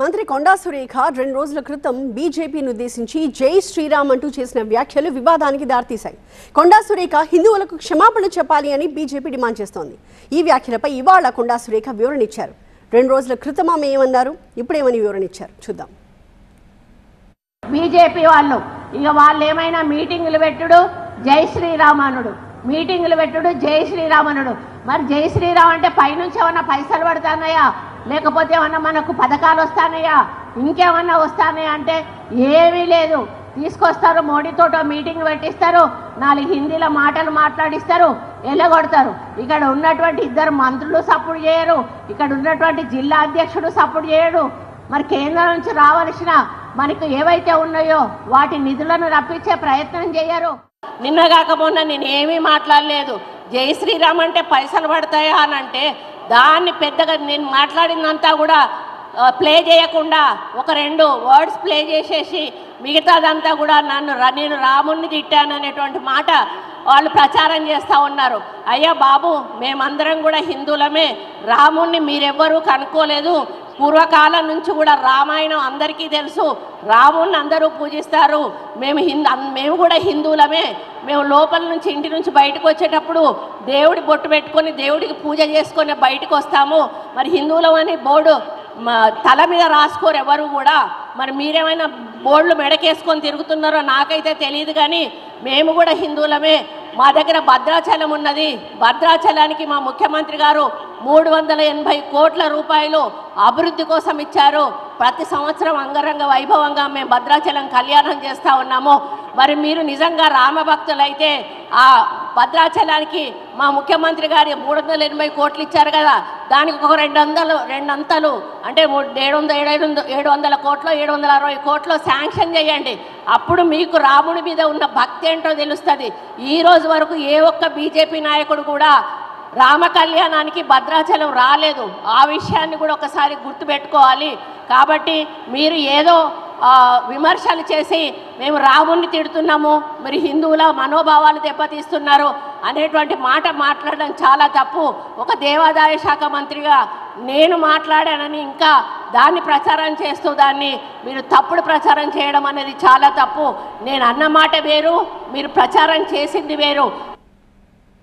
మంత్రి కొండా సురేఖ 2 రోజుల క్రితం బీజేపీని ఉద్దేశించి జై శ్రీరామ్ అంటూ చేసిన వ్యాఖ్యలు వివాదానికి దారితీశాయి. కొండా సురేఖ హిందువులకు క్షమాపణ చెప్పాలి అని బీజేపీ డిమాండ్ చేస్తోంది. ఈ వ్యాఖ్యలపై ఇవాళ కొండా సురేఖ వివరణ ఇచ్చారు. 2 రోజుల క్రితం ఆమె ఏమన్నారు, ఇప్పుడేమని వివరణ ఇచ్చారు చూద్దాం. బీజేపీ వాళ్ళు ఏమైనా మీటింగులు పెట్టుడు జై శ్రీరామ్ అనుడు, మీటింగులు పెట్టుడు జై శ్రీరామ్ అనుడు. మరి జై శ్రీరామ్ అంటే పైనుంచి ఏమన్నా పైసలు పడతానయా, లేకపోతే ఏమన్నా మనకు పథకాలు వస్తానయా, ఇంకేమన్నా వస్తానయా అంటే ఏమీ లేదు. తీసుకొస్తారు, మోడీతోటో మీటింగ్ పెట్టిస్తారు, 4 హిందీలో మాటలు మాట్లాడిస్తారు, ఎల్లగొడతారు. ఇక్కడ ఉన్నటువంటి 2 మంత్రులు సపోర్ట్ చేయరు, ఇక్కడ ఉన్నటువంటి జిల్లా అధ్యక్షుడు సపోర్ట్ చేయడు. మరి కేంద్రం నుంచి రావాల్సిన మనకు ఏవైతే ఉన్నాయో వాటి నిధులను రప్పించే ప్రయత్నం చేయరు. నిన్న కాకపోయినా నేను ఏమీ మాట్లాడలేదు. జై శ్రీరామ్ అంటే పైసలు పడతాయా అని అంటే దాన్ని పెద్దగా నేను మాట్లాడిందంతా కూడా ప్లే చేయకుండా 1-2 వర్డ్స్ ప్లే చేసేసి మిగతాదంతా కూడా నేను రాముణ్ణి తిట్టాననేటువంటి మాట వాళ్ళు ప్రచారం చేస్తూ ఉన్నారు. అయ్యా బాబు, మేమందరం కూడా హిందువులమే, రాముణ్ణి మీరెవ్వరూ కనుక్కోలేదు. పూర్వకాలం నుంచి కూడా రామాయణం అందరికీ తెలుసు, రాముణ్ణి అందరూ పూజిస్తారు. మేము కూడా హిందువులమే. మేము లోపల నుంచి ఇంటి నుంచి బయటకు వచ్చేటప్పుడు దేవుడి బొట్టు పెట్టుకొని దేవుడికి పూజ చేసుకొని బయటకు వస్తాము. మరి హిందువులమని బోర్డు తల మీద రాసుకోరు ఎవరు కూడా. మరి మీరేమైనా బోర్డులు మెడకేసుకొని తిరుగుతున్నారో నాకైతే తెలియదు, కానీ మేము కూడా హిందువులమే. మా దగ్గర భద్రాచలం ఉన్నది. భద్రాచలానికి మా ముఖ్యమంత్రి గారు 380 కోట్ల రూపాయలు అభివృద్ధి కోసం ఇచ్చారు. ప్రతి సంవత్సరం అంగరంగ వైభవంగా మేము భద్రాచలం కళ్యాణం చేస్తూ ఉన్నాము. మరి మీరు నిజంగా రామభక్తులైతే ఆ భద్రాచలానికి మా ముఖ్యమంత్రి గారు 380 కోట్లు ఇచ్చారు కదా, దానికి ఒక 2 అంతలు అంటే 700 కోట్లు 760 కోట్లు శాంక్షన్ చేయండి. అప్పుడు మీకు రాముడి మీద ఉన్న భక్తి ఏంటో తెలుస్తుంది. ఈ రోజు వరకు ఏ ఒక్క బీజేపీ నాయకుడు కూడా రామ కళ్యాణానికి భద్రాచలం రాలేదు. ఆ విషయాన్ని కూడా ఒకసారి గుర్తుపెట్టుకోవాలి. కాబట్టి మీరు ఏదో విమర్శలు చేసి మేము రాముణ్ణి తిడుతున్నాము, మరి హిందువుల మనోభావాలు దెబ్బతీస్తున్నారు అనేటువంటి మాట మాట్లాడడం చాలా తప్పు. ఒక దేవాదాయ శాఖ మంత్రిగా నేను మాట్లాడానని ఇంకా దాన్ని ప్రచారం చేస్తూ దాన్ని మీరు తప్పుడు ప్రచారం చేయడం అనేది చాలా తప్పు. నేను అన్న మాట వేరు, మీరు ప్రచారం చేసింది వేరు.